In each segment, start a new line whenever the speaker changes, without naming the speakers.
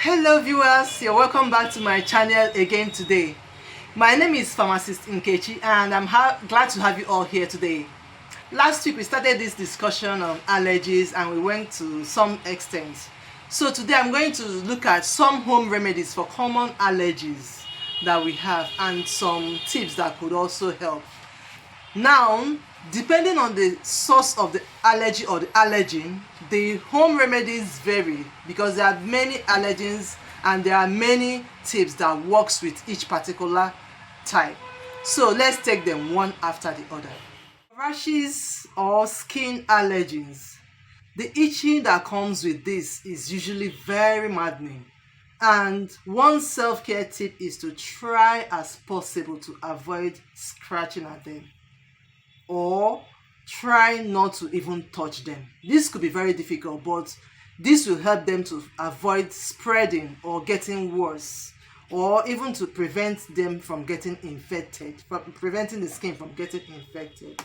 Hello viewers, you're welcome back to my channel again today. My name is Pharmacist Nkechi and I'm glad to have you all here today. Last week we started this discussion on allergies and we went to some extent. So today I'm going to look at some home remedies for common allergies that we have and some tips that could also help. Now, depending on the source of the allergy or the allergen, the home remedies vary because there are many allergens and there are many tips that works with each particular type. So let's take them one after the other. Rashes or skin allergens. The itching that comes with this is usually very maddening. And one self-care tip is to try as possible to avoid scratching at them, or try not to even touch them. This could be very difficult, but this will help them to avoid spreading or getting worse, or even to prevent them from getting infected, preventing the skin from getting infected.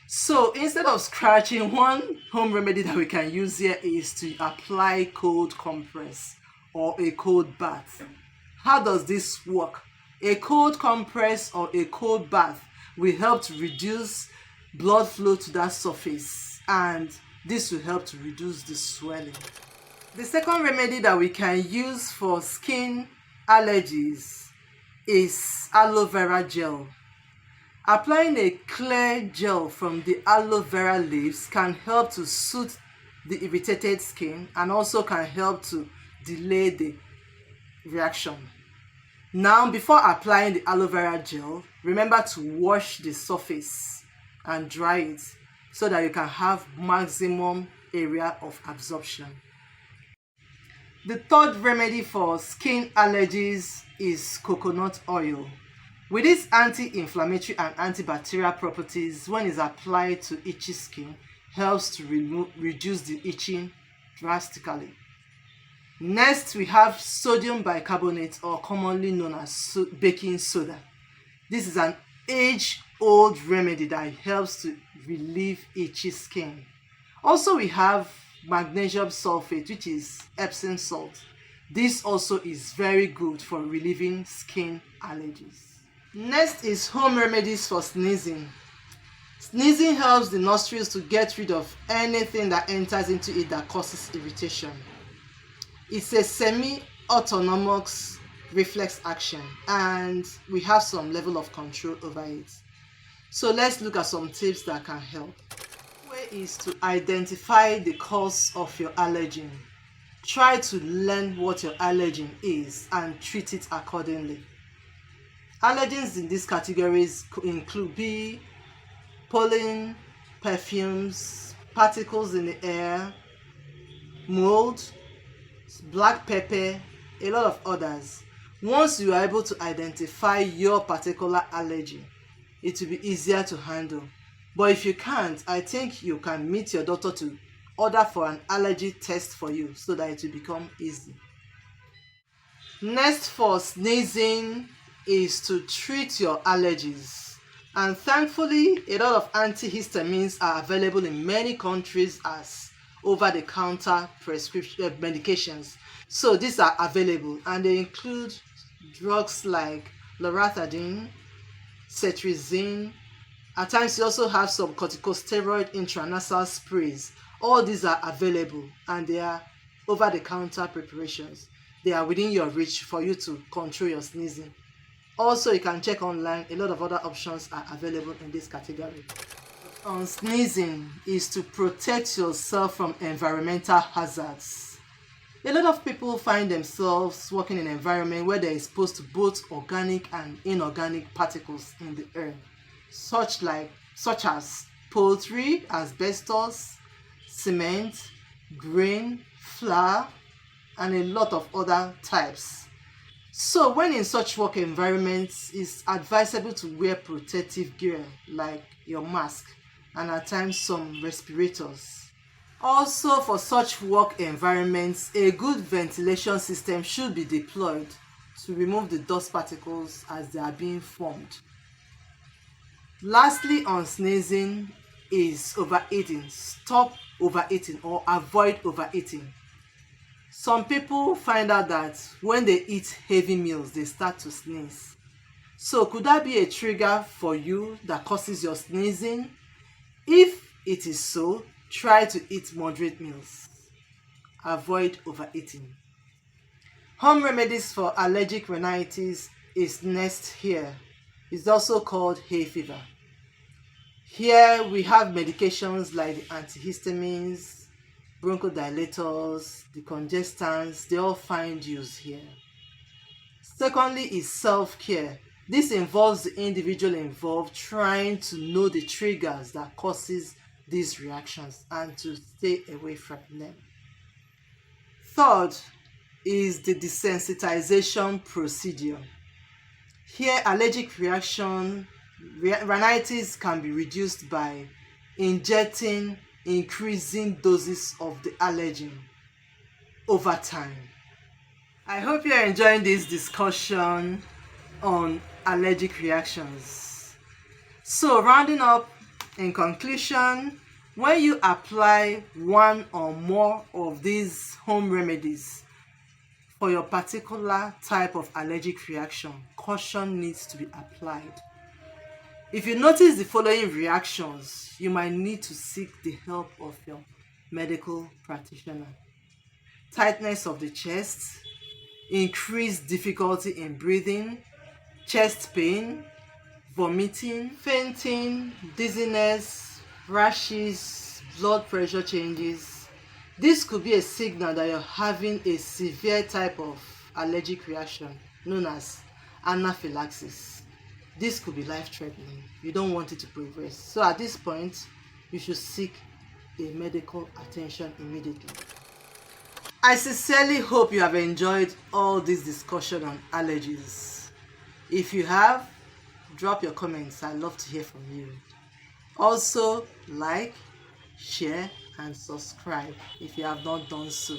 So instead of scratching, one home remedy that we can use here is to apply cold compress or a cold bath. How does this work? A cold compress or a cold bath will help to reduce blood flow to that surface, and this will help to reduce the swelling. The second remedy that we can use for skin allergies is aloe vera gel. Applying a clear gel from the aloe vera leaves can help to soothe the irritated skin and also can help to delay the reaction. Now, before applying the aloe vera gel, remember to wash the surface and dry it so that you can have maximum area of absorption. The third remedy for skin allergies is coconut oil. With its anti-inflammatory and antibacterial properties, when it's applied to itchy skin, helps to reduce the itching drastically. Next, we have sodium bicarbonate, or commonly known as baking soda. This is an age-old remedy that helps to relieve itchy skin. Also, we have magnesium sulfate, which is Epsom salt. This also is very good for relieving skin allergies. Next is home remedies for sneezing. Sneezing helps the nostrils to get rid of anything that enters into it that causes irritation. It's a semi-autonomous reflex action and we have some level of control over it. So let's look at some tips that can help. The way is to identify the cause of your allergen. Try to learn what your allergen is and treat it accordingly. Allergens in these categories include pollen, perfumes, particles in the air, mold, black pepper, a lot of others. Once you are able to identify your particular allergy, it will be easier to handle. But if you can't, I think you can meet your doctor to order for an allergy test for you so that it will become easy. Next, for sneezing is to treat your allergies. And thankfully, a lot of antihistamines are available in many countries as over-the-counter prescription medications. So these are available and they include drugs like loratadine, cetirizine. At times you also have some corticosteroid intranasal sprays. All these are available and they are over-the-counter preparations. They are within your reach for you to control your sneezing. Also, you can check online, a lot of other options are available in this category. On sneezing is to protect yourself from environmental hazards. A lot of people find themselves working in an environment where they're exposed to both organic and inorganic particles in the air, such as poultry, asbestos, cement, grain, flour, and a lot of other types. So when in such work environments, it's advisable to wear protective gear like your mask and at times some respirators. Also, for such work environments, a good ventilation system should be deployed to remove the dust particles as they are being formed. Lastly, on sneezing is overeating. Stop overeating or avoid overeating. Some people find out that when they eat heavy meals, they start to sneeze. So could that be a trigger for you that causes your sneezing? If it is so, try to eat moderate meals. Avoid overeating. Home remedies for allergic rhinitis is next here. It's also called hay fever. Here we have medications like the antihistamines, bronchodilators, decongestants, they all find use here. Secondly is self-care. This involves the individual involved trying to know the triggers that causes these reactions and to stay away from them. Third is the desensitization procedure. Here allergic rhinitis can be reduced by injecting increasing doses of the allergen over time. I hope you're enjoying this discussion on allergic reactions. So rounding up, in conclusion, when you apply one or more of these home remedies for your particular type of allergic reaction, caution needs to be applied. If you notice the following reactions, you might need to seek the help of your medical practitioner. Tightness of the chest, increased difficulty in breathing, chest pain, vomiting, fainting, dizziness, rashes, blood pressure changes. This could be a signal that you're having a severe type of allergic reaction known as anaphylaxis. This could be life-threatening. You don't want it to progress. So at this point, you should seek a medical attention immediately. I sincerely hope you have enjoyed all this discussion on allergies. If you have, drop your comments. I'd love to hear from you. Also, like, share, and subscribe if you have not done so.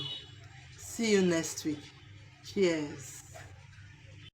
See you next week. Cheers.